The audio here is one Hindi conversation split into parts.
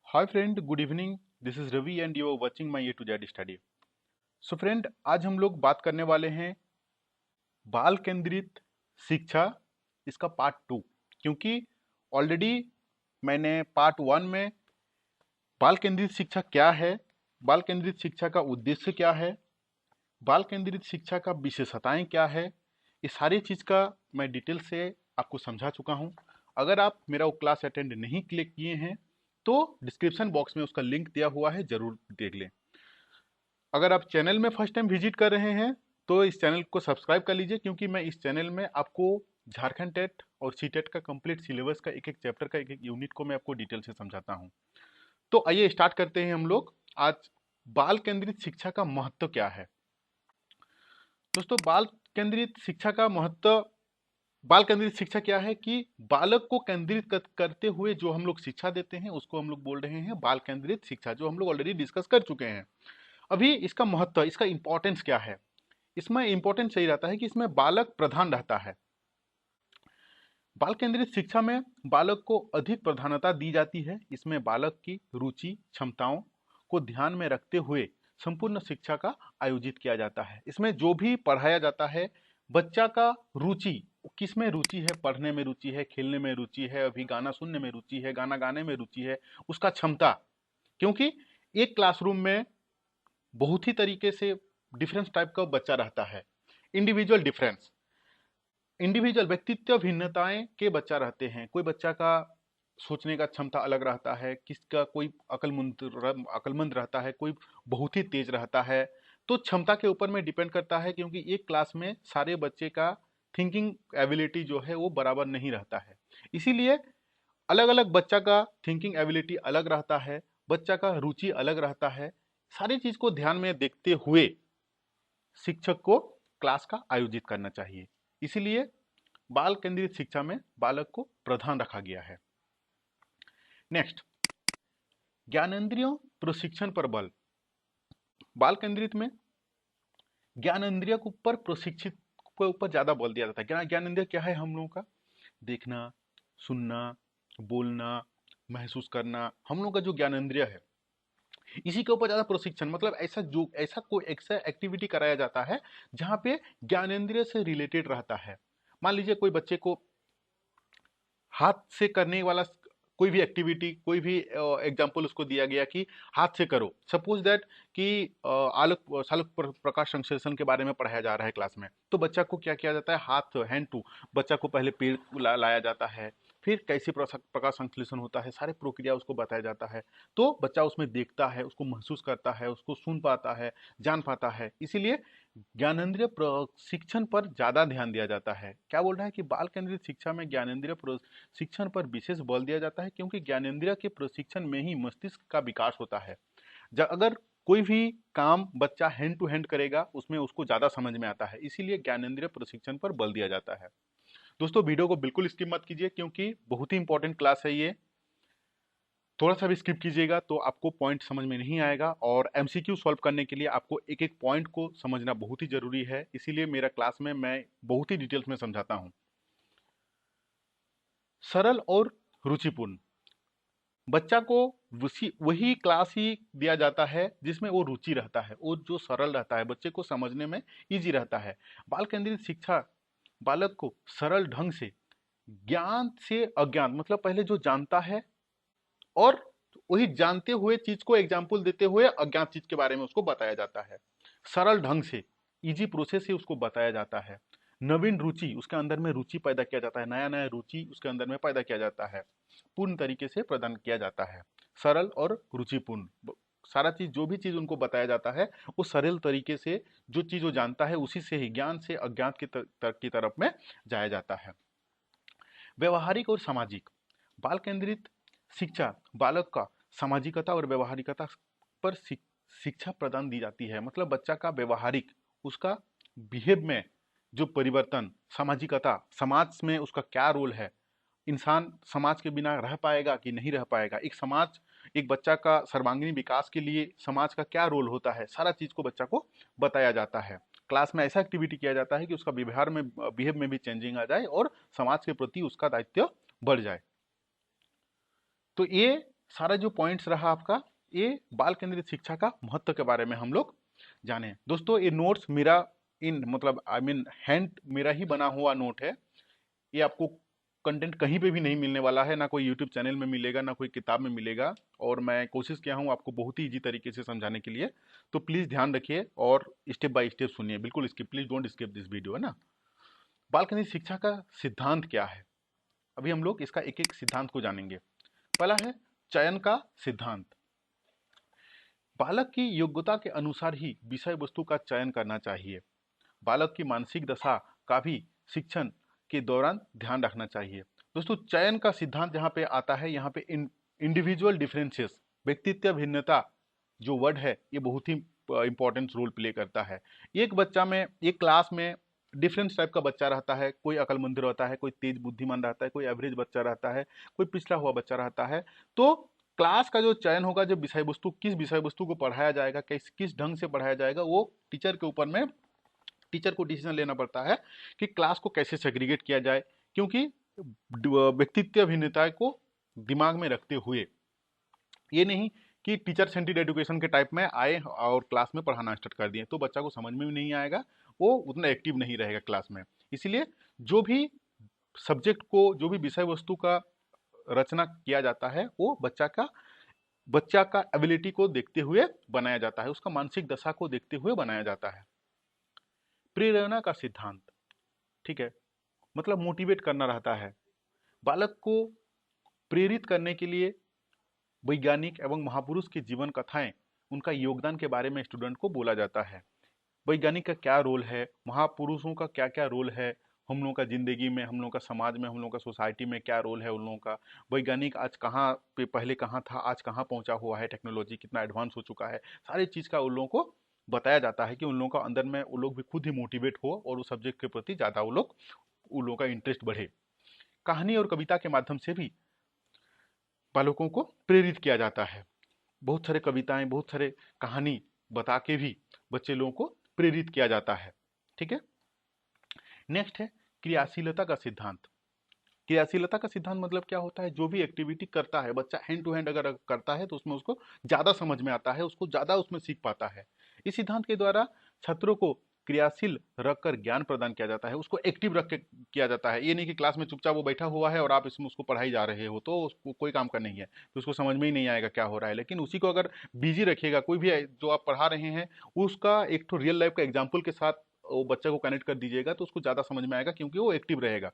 Hi friend, good evening. This is Ravi and you are watching my A to Z study. So friend, आज हम लोग बात करने वाले हैं बाल केंद्रित शिक्षा, इसका पार्ट टू। क्योंकि ऑलरेडी मैंने पार्ट वन में बाल केंद्रित शिक्षा क्या है, बाल केंद्रित शिक्षा का उद्देश्य क्या है, बाल केंद्रित शिक्षा का विशेषताएं क्या है, इस सारी चीज का मैं डिटेल से आपको समझा चुका हूं। अगर आप मेरा वो क्लास अटेंड नहीं क्लिक किए हैं तो डिस्क्रिप्शन बॉक्स में उसका लिंक दिया हुआ है, जरूर देख लें। अगर आप चैनल में फर्स्ट टाइम विजिट कर रहे हैं तो इस चैनल को सब्सक्राइब कर लीजिए, क्योंकि मैं इस चैनल में आपको झारखंड टेट और सी टेट का कंप्लीट सिलेबस का एक एक चैप्टर का एक एक यूनिट को मैं आपको डिटेल से समझाता हूं। तो आइए स्टार्ट करते हैं हम लोग। आज बाल केंद्रित शिक्षा का महत्व क्या है। दोस्तों, बाल केंद्रित शिक्षा का महत्व, बाल केंद्रित शिक्षा क्या है कि बालक को केंद्रित करते हुए जो हम लोग शिक्षा देते हैं उसको हम लोग बोल रहे हैं बाल केंद्रित शिक्षा, जो हम लोग ऑलरेडी डिस्कस कर चुके हैं। अभी इसका महत्व, इसका इंपॉर्टेंस क्या है। इसमें इंपॉर्टेंस यही रहता है कि इसमें बालक प्रधान रहता है। बाल केंद्रित शिक्षा में बालक को अधिक प्रधानता दी जाती है। इसमें बालक की रुचि क्षमताओं को ध्यान में रखते हुए संपूर्ण शिक्षा का आयोजित किया जाता है। इसमें जो भी पढ़ाया जाता है, बच्चा का रुचि, किस में रुचि है, पढ़ने में रुचि है, खेलने में रुचि है, अभी गाना सुनने में रुचि है, गाना गाने में रुचि है, उसका क्षमता। क्योंकि एक क्लासरूम में बहुत ही तरीके से डिफरेंस टाइप का बच्चा रहता है। इंडिविजुअल डिफरेंस, इंडिविजुअल व्यक्तित्व भिन्नताएं के बच्चा रहते हैं। कोई बच्चा का सोचने का क्षमता अलग रहता है, किसका कोई अकलमंद रहता है, कोई बहुत ही तेज रहता है। तो क्षमता के ऊपर में डिपेंड करता है, क्योंकि एक क्लास में सारे बच्चे का थिंकिंग एबिलिटी जो है वो बराबर नहीं रहता है। इसीलिए अलग अलग बच्चा का थिंकिंग एबिलिटी अलग रहता है, बच्चा का रुचि अलग रहता है। सारी चीज को ध्यान में देखते हुए शिक्षक को क्लास का आयोजित करना चाहिए। इसीलिए बाल केंद्रित शिक्षा में बालक को प्रधान रखा गया है। नेक्स्ट, ज्ञानेंद्रियों प्रशिक्षण पर बल। बाल केंद्रित में ज्ञानेंद्रिय के ऊपर प्रशिक्षित के ऊपर ज्यादा बल दिया जाता है। ज्ञानेंद्रिय क्या है हम लोगों का? देखना, सुनना, बोलना, महसूस करना, हम लोग का जो ज्ञानेंद्रिय है इसी के ऊपर ज्यादा प्रशिक्षण, मतलब ऐसा एक्टिविटी कराया जाता है जहां पे ज्ञानेंद्रिय से रिलेटेड रहता है। मान लीजिए कोई बच्चे को हाथ से करने वाला कोई भी एक्टिविटी, कोई भी एग्जांपल उसको दिया गया कि हाथ से करो। सपोज दैट कि आलोक सालोक प्रकाश संश्लेषण के बारे में पढ़ाया जा रहा है क्लास में, तो बच्चा को क्या किया जाता है, हाथ हैंड टू, बच्चा को पहले पेड़ लाया जाता है, फिर कैसे प्रकाश संश्लेषण होता है, सारे प्रक्रिया उसको बताया जाता है। तो बच्चा उसमें देखता है, उसको महसूस करता है, उसको सुन पाता है, जान पाता है। इसीलिए ज्ञानेंद्रिय प्रशिक्षण पर ज्यादा ध्यान दिया जाता है। क्या बोल रहा है कि बाल केंद्रित शिक्षा में ज्ञानेंद्रिय प्रशिक्षण पर विशेष बल दिया जाता है, क्योंकि ज्ञानेंद्रिय के प्रशिक्षण में ही मस्तिष्क का विकास होता है। अगर कोई भी काम बच्चा हैंड टू हैंड करेगा उसमें उसको ज्यादा समझ में आता है, इसीलिए ज्ञानेंद्रिय प्रशिक्षण पर बल दिया जाता है। दोस्तों, वीडियो को बिल्कुल स्किप मत कीजिए, क्योंकि बहुत ही इंपॉर्टेंट क्लास है ये। थोड़ा सा भी स्किप कीजिएगा तो आपको पॉइंट समझ में नहीं आएगा, और एमसीक्यू सॉल्व करने के लिए आपको एक एक पॉइंट को समझना बहुत ही जरूरी है। इसीलिए मेरा क्लास में मैं बहुत ही डिटेल्स में समझाता हूं। सरल और रुचिपूर्ण, बच्चा को वही क्लास ही दिया जाता है जिसमें वो रुचि रहता है, वो जो सरल रहता है, बच्चे को समझने में इजी रहता है। बाल केंद्रित शिक्षा बालक को सरल ढंग से ज्ञान से अज्ञान, मतलब पहले जो जानता है और वही जानते हुए चीज को एग्जाम्पल देते हुए अज्ञात चीज के बारे में उसको बताया जाता है। सरल ढंग से, इजी प्रोसेस से उसको बताया जाता है। नवीन रुचि, उसके अंदर में रुचि पैदा किया जाता है, नया नया रुचि उसके अंदर में पैदा किया जाता है, पूर्ण तरीके से प्रदान किया जाता है। सरल और रुचिपूर्ण, सारा चीज, जो भी चीज उनको बताया जाता है वो सरल तरीके से, जो चीज वो जानता है उसी से ही ज्ञान से अज्ञात की तरफ में जाया जाता है। व्यवहारिक और सामाजिक, बाल केंद्रित शिक्षा बालक का सामाजिकता और व्यवहारिकता पर शिक्षा प्रदान दी जाती है। मतलब बच्चा का व्यवहारिक, उसका बिहेव में जो परिवर्तन, सामाजिकता, समाज में उसका क्या रोल है, इंसान समाज के बिना रह पाएगा कि नहीं रह पाएगा, एक समाज, एक बच्चा का सर्वांगीण विकास के लिए समाज का क्या रोल होता है, सारा चीज को बच्चा को बताया जाता है। क्लास में ऐसा एक्टिविटी किया जाता है कि उसका व्यवहार में, बिहेव में भी चेंजिंग आ जाए और समाज के प्रति उसका दायित्व बढ़ जाए। तो ये सारा जो पॉइंट्स रहा आपका, ये बाल केंद्रित शिक्षा का महत्व के बारे में हम लोग जाने। दोस्तों ये नोट्स मेरा इन मतलब आई मीन हैंड मेरा ही बना हुआ नोट है। ये आपको कंटेंट कहीं पे भी नहीं मिलने वाला है, ना कोई यूट्यूब चैनल में मिलेगा, ना कोई किताब में मिलेगा। और मैं कोशिश किया हूँ आपको बहुत ही इजी तरीके से समझाने के लिए। तो प्लीज़ ध्यान रखिए और स्टेप बाय स्टेप सुनिए, बिल्कुल skip, please don't skip this video, है ना। बाल केंद्रित शिक्षा का सिद्धांत क्या है, अभी हम लोग इसका एक एक सिद्धांत को जानेंगे। पहला है चयन का सिद्धांत। बालक की योग्यता के अनुसार ही विषय वस्तु का चयन करना चाहिए। बालक की मानसिक दशा का भी शिक्षण के दौरान ध्यान रखना चाहिए। दोस्तों चयन का सिद्धांत जहाँ पे आता है, यहाँ पे इंडिविजुअल डिफरेंसेस, व्यक्तित्व भिन्नता जो वर्ड है ये बहुत ही इंपॉर्टेंट रोल प्ले करता है। एक बच्चा में, एक क्लास में डिफरेंट टाइप का बच्चा रहता है। कोई अक्लमंद रहता है, कोई तेज बुद्धिमान रहता है, कोई एवरेज बच्चा रहता है, कोई पिछड़ा हुआ बच्चा रहता है। तो क्लास का जो चयन होगा, जो विषय वस्तु, किस विषय वस्तु को पढ़ाया जाएगा, किस किस ढंग से पढ़ाया जाएगा, वो टीचर के ऊपर में, टीचर को डिसीजन लेना पड़ता है कि क्लास को कैसे सेग्रीगेट किया जाए। क्योंकि व्यक्तित्व भिन्नता को दिमाग में रखते हुए, ये नहीं कि टीचर सेंट्रिड एजुकेशन के टाइप में आए और क्लास में पढ़ाना स्टार्ट कर दिए, तो बच्चा को समझ में भी नहीं आएगा, वो उतना एक्टिव नहीं रहेगा क्लास में। इसलिए जो भी सब्जेक्ट को, जो भी विषय वस्तु का रचना किया जाता है, वो बच्चा का एबिलिटी को देखते हुए बनाया जाता है, उसका मानसिक दशा को देखते हुए बनाया जाता है। प्रेरणा का सिद्धांत, ठीक है, मतलब मोटिवेट करना रहता है। बालक को प्रेरित करने के लिए वैज्ञानिक एवं महापुरुष की जीवन कथाएं, उनका योगदान के बारे में स्टूडेंट को बोला जाता है। वैज्ञानिक का क्या रोल है, महापुरुषों का क्या क्या रोल है हम लोगों का जिंदगी में, हम लोगों का समाज में, हम लोगों का सोसाइटी में क्या रोल है उन लोगों का। वैज्ञानिक आज कहाँ पे, पहले कहाँ था, आज कहाँ पहुंचा हुआ है, टेक्नोलॉजी कितना एडवांस हो चुका है, सारी चीज़ का उन लोगों को बताया जाता है कि उन लोगों का अंदर में, वो लोग भी खुद ही मोटिवेट हो और उस सब्जेक्ट के प्रति ज़्यादा उन लोगों का इंटरेस्ट बढ़े। कहानी और कविता के माध्यम से भी बालकों को प्रेरित किया जाता है। बहुत सारे कविताएं, बहुत सारे कहानी बता के भी बच्चे लोगों को प्रेरित किया जाता है, ठीक है। नेक्स्ट है क्रियाशीलता का सिद्धांत। क्रियाशीलता का सिद्धांत मतलब क्या होता है, जो भी एक्टिविटी करता है बच्चा, हैंड टू हैंड अगर करता है तो उसमें उसको ज़्यादा समझ में आता है, उसको ज़्यादा उसमें सीख पाता है। इस सिद्धांत के द्वारा छात्रों को क्रियाशील रखकर ज्ञान प्रदान किया जाता है, उसको एक्टिव रख के किया जाता है। ये नहीं कि क्लास में चुपचाप वो बैठा हुआ है और आप इसमें उसको पढ़ाई जा रहे हो, तो उसको कोई काम का नहीं है, तो उसको समझ में ही नहीं आएगा क्या हो रहा है। लेकिन उसी को अगर बिजी रखिएगा, कोई भी जो आप पढ़ा रहे हैं उसका एक तो रियल लाइफ का एग्जाम्पल के साथ वो बच्चे को कनेक्ट कर दीजिएगा, तो उसको ज़्यादा समझ में आएगा, क्योंकि वो एक्टिव रहेगा।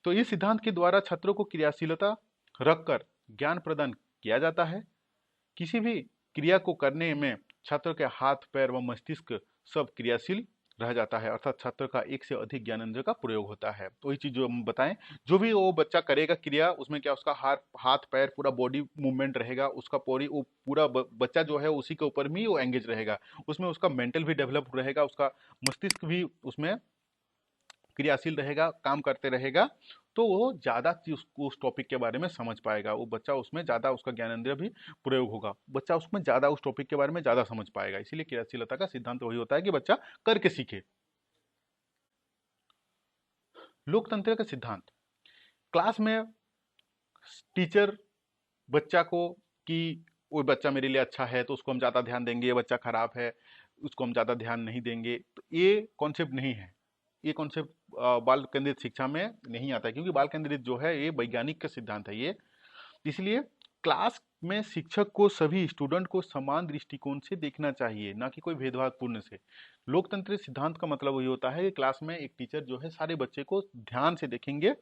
तो इस सिद्धांत के द्वारा छात्रों को क्रियाशीलता रखकर ज्ञान प्रदान किया जाता है। किसी भी क्रिया को करने में छात्र के हाथ, पैर व मस्तिष्क सब क्रियाशील रह जाता है, अर्थात छात्र का एक से अधिक ज्ञानेंद्रिय का प्रयोग होता है। तो ये चीज जो हम बताएं, जो भी वो बच्चा करेगा क्रिया, उसमें क्या उसका हाथ पैर पूरा बॉडी मूवमेंट रहेगा, उसका वो पूरा बच्चा जो है उसी के ऊपर भी वो एंगेज रहेगा, उसमें उसका मेंटल भी डेवलप रहेगा, उसका मस्तिष्क भी उसमें क्रियाशील रहेगा, काम करते रहेगा। तो वो ज़्यादा उस टॉपिक के बारे में समझ पाएगा, वो बच्चा उसमें ज़्यादा, उसका ज्ञानेंद्रिय भी प्रयोग होगा, बच्चा उसमें ज़्यादा उस टॉपिक के बारे में ज़्यादा समझ पाएगा। इसीलिए क्रियाशीलता का सिद्धांत वही होता है कि बच्चा करके सीखे। लोकतंत्र का सिद्धांत, क्लास में टीचर बच्चा को कि वो बच्चा मेरे लिए अच्छा है तो उसको हम ज़्यादा ध्यान देंगे, ये बच्चा खराब है उसको हम ज़्यादा ध्यान नहीं देंगे, तो ये कॉन्सेप्ट नहीं है। ये कॉन्सेप्ट बाल केंद्रित शिक्षा में नहीं आता है, क्योंकि बाल केंद्रित जो है ये वैज्ञानिक का सिद्धांत है ये। इसलिए क्लास में शिक्षक को सभी स्टूडेंट को समान दृष्टिकोण से देखना चाहिए, ना कि कोई भेदभावपूर्ण से। लोकतंत्र सिद्धांत का मतलब वही होता है कि क्लास में एक टीचर जो है सारे बच्चे को ध्यान से देखेंगे,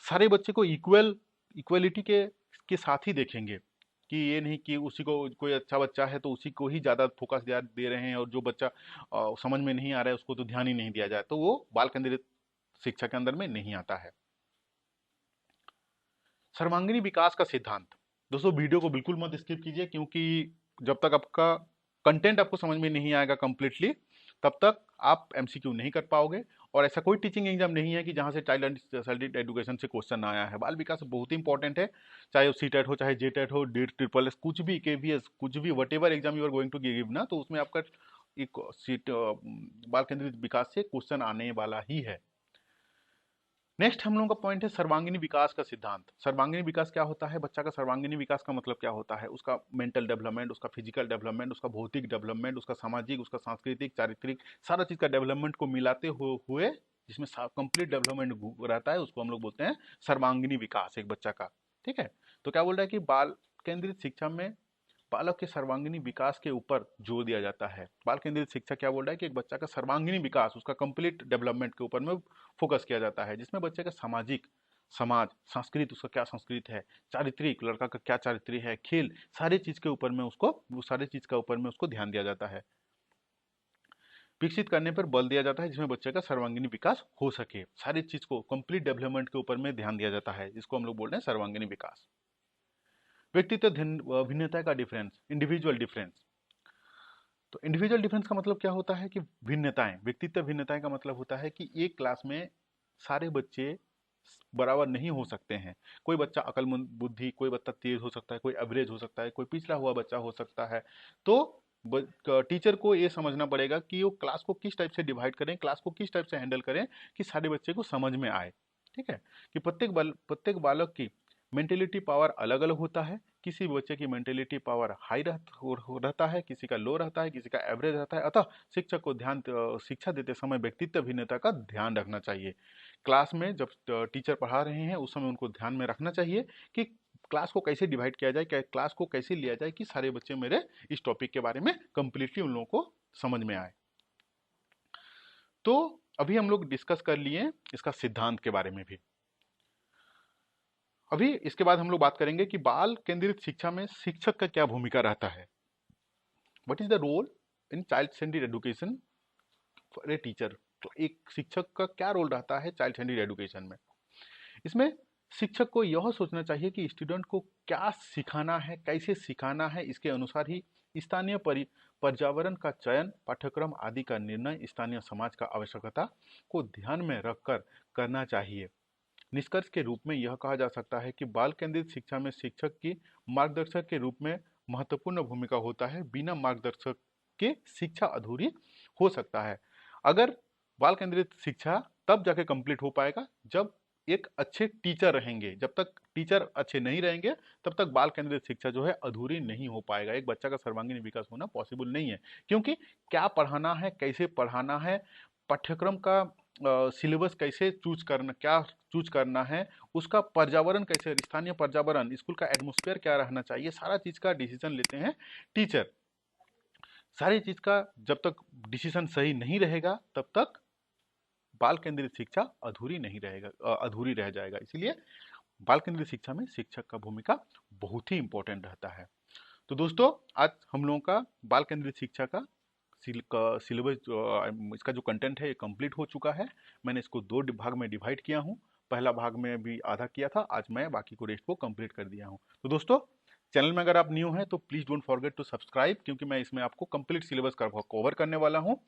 सारे बच्चे को इक्वलिटी के साथ ही देखेंगे, कि ये नहीं कि उसी को, कोई अच्छा बच्चा है तो उसी को ही ज़्यादा फोकस दे रहे हैं और जो बच्चा समझ में नहीं आ रहा है उसको तो ध्यान ही नहीं दिया जाए, तो वो बाल केंद्रित शिक्षा के अंदर में नहीं आता है। सर्वांगीण विकास का सिद्धांत, दोस्तों वीडियो को बिल्कुल मत स्किप कीजिए, क्योंकि जब तक आपका कंटेंट आपको समझ में नहीं आएगा कंप्लीटली, तब तक आप एमसीक्यू नहीं कर पाओगे। और ऐसा कोई टीचिंग एग्जाम नहीं है कि जहां से चाइल्ड एजुकेशन से क्वेश्चन आया है। बाल विकास बहुत ही इंपॉर्टेंट है, चाहे वो सीटेट हो, चाहे जेटेट हो, डीट, ट्रिपल एस, कुछ भी, केवीएस, कुछ भी, whatever exam you are going to give ना, तो उसमें आपका एक सीट बाल केंद्रित विकास से क्वेश्चन आने वाला ही है। नेक्स्ट हम लोगों का पॉइंट है सर्वांगीण विकास का सिद्धांत। सर्वांगीण विकास क्या होता है? बच्चा का सर्वांगीण विकास का मतलब क्या होता है? उसका मेंटल डेवलपमेंट, उसका फिजिकल डेवलपमेंट, उसका भौतिक डेवलपमेंट, उसका सामाजिक, उसका सांस्कृतिक, चारित्रिक, सारा चीज का डेवलपमेंट को मिलाते हुए जिसमें कंप्लीट डेवलपमेंट रहता है, उसको हम लोग बोलते हैं सर्वांगीण विकास एक बच्चा का। ठीक है, तो क्या बोल रहा है कि बाल केंद्रित शिक्षा में बालक के सर्वांगीण विकास के ऊपर जोर दिया जाता है। बाल केंद्रित शिक्षा क्या बोल रहा है कि एक बच्चा का सर्वांगीण विकास, उसका कंप्लीट डेवलपमेंट के ऊपर में फोकस किया जाता है, जिसमें बच्चे का सामाजिक, समाज, संस्कृत, उसका क्या संस्कृत है, चारित्रिक, लड़का का क्या चारित्र्य है, खेल, सारी चीज के ऊपर में उसको, वो सारी चीज का ऊपर में उसको ध्यान दिया जाता है, विकसित करने पर बल दिया जाता है, जिसमें बच्चे का सर्वांगीण विकास हो सके। सारी चीज को कंप्लीट डेवलपमेंट के ऊपर में ध्यान दिया जाता है, जिसको हम लोग बोल रहे हैं सर्वांगीण विकास। व्यक्तित्व भिन्नता का डिफरेंस, इंडिविजुअल डिफरेंस। तो इंडिविजुअल डिफरेंस का मतलब क्या होता है कि भिन्नताएं, व्यक्तित्व भिन्नताएं का मतलब होता है कि एक क्लास में सारे बच्चे बराबर नहीं हो सकते हैं। कोई बच्चा अकलमंद बुद्धि, कोई बच्चा तेज हो सकता है, कोई एवरेज हो सकता है, कोई पिछड़ा हुआ बच्चा हो सकता है। तो टीचर को ये समझना पड़ेगा कि वो क्लास को किस टाइप से डिवाइड करें, क्लास को किस टाइप से हैंडल करें कि सारे बच्चे को समझ में आए। ठीक है, कि प्रत्येक बालक की मेंटेलिटी पावर अलग अलग होता है। किसी बच्चे की मेंटेलिटी पावर हाई रहता है, किसी का लो रहता है, किसी का एवरेज रहता है। अतः शिक्षक को शिक्षा देते समय व्यक्तित्व भिन्नता का ध्यान रखना चाहिए। क्लास में जब टीचर पढ़ा रहे हैं उस समय उनको ध्यान में रखना चाहिए कि क्लास को कैसे डिवाइड किया जाए, क्लास को कैसे लिया जाए कि सारे बच्चे मेरे इस टॉपिक के बारे में कंप्लीटली उन लोगों को समझ में आए। तो अभी हम लोग डिस्कस कर लिए इसका सिद्धांत के बारे में भी। अभी इसके बाद हम लोग बात करेंगे कि बाल केंद्रित शिक्षा में शिक्षक का क्या भूमिका रहता है। What is the role in child centric education for a teacher. तो एक शिक्षक का क्या रोल रहता है चाइल्ड सेंट्रिक एजुकेशन में। इसमें शिक्षक को यह सोचना चाहिए कि स्टूडेंट को क्या सिखाना है, कैसे सिखाना है, इसके अनुसार ही स्थानीय पर्यावरण का चयन, पाठ्यक्रम आदि का निर्णय स्थानीय समाज का आवश्यकता को ध्यान में रखकर करना चाहिए। निष्कर्ष के रूप में यह कहा जा सकता है कि बाल केंद्रित शिक्षा में शिक्षक की मार्गदर्शक के रूप में महत्वपूर्ण भूमिका होता है। बिना मार्गदर्शक के शिक्षा अधूरी हो सकता है। अगर बाल केंद्रित शिक्षा तब जाके कंप्लीट हो पाएगा जब एक अच्छे टीचर रहेंगे। जब तक टीचर अच्छे नहीं रहेंगे तब तक बाल केंद्रित शिक्षा जो है अधूरी नहीं हो पाएगा। एक बच्चा का सर्वांगीण विकास होना पॉसिबल नहीं है, क्योंकि क्या पढ़ाना है, कैसे पढ़ाना है, पाठ्यक्रम का सिलेबस कैसे चूज करना, क्या चूज करना है, उसका पर्यावरण कैसे, स्थानीय पर्यावरण, स्कूल का एटमोस्फेयर क्या रहना चाहिए, सारा चीज का डिसीजन लेते हैं टीचर। सारी चीज का जब तक डिसीजन सही नहीं रहेगा तब तक बाल केंद्रित शिक्षा अधूरी नहीं रहेगा, अधूरी रह जाएगा। इसीलिए बाल केंद्रित शिक्षा में शिक्षक का भूमिका बहुत ही इंपॉर्टेंट रहता है। तो दोस्तों, आज हम लोगों का बाल केंद्रित शिक्षा का सिलेबस, इसका जो कंटेंट है ये कंप्लीट हो चुका है। मैंने इसको 2 भाग में डिवाइड किया हूँ। पहला भाग में भी आधा किया था, आज मैं बाकी को रेस्ट को कंप्लीट कर दिया हूँ। तो दोस्तों, चैनल में अगर आप न्यू हैं तो please don't forget to subscribe, क्योंकि मैं इसमें आपको कंप्लीट सिलेबस का कवर करने वाला हूँ।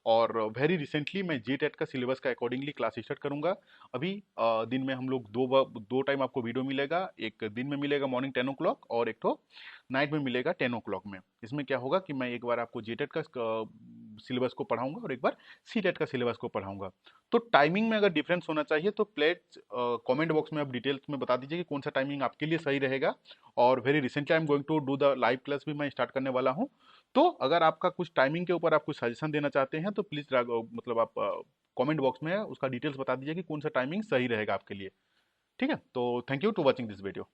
और वेरी रिसेंटली मैं GTET का सिलेबस का अकॉर्डिंगली क्लास स्टार्ट करूंगा। अभी दिन में हम लोग दो टाइम आपको वीडियो मिलेगा। एक दिन में मिलेगा मॉर्निंग 10 o'clock, और एक तो नाइट में मिलेगा 10 o'clock में। इसमें क्या होगा कि मैं एक बार आपको GTET का सिलेबस को पढ़ाऊंगा और एक बार CTET का सिलेबस को पढ़ाऊंगा। तो टाइमिंग में अगर डिफरेंस होना चाहिए तो प्लीज कमेंट बॉक्स में आप डिटेल्स में बता दीजिए कि कौन सा टाइमिंग आपके लिए सही रहेगा। और very recently I am going to do the live class भी मैं स्टार्ट करने वाला हूँ। तो अगर आपका कुछ टाइमिंग के ऊपर आप कुछ सजेशन देना चाहते हैं तो प्लीज मतलब आप कमेंट बॉक्स में उसका डिटेल्स बता दीजिए कि कौन सा टाइमिंग सही रहेगा आपके लिए। ठीक है, तो thank you to watching this video.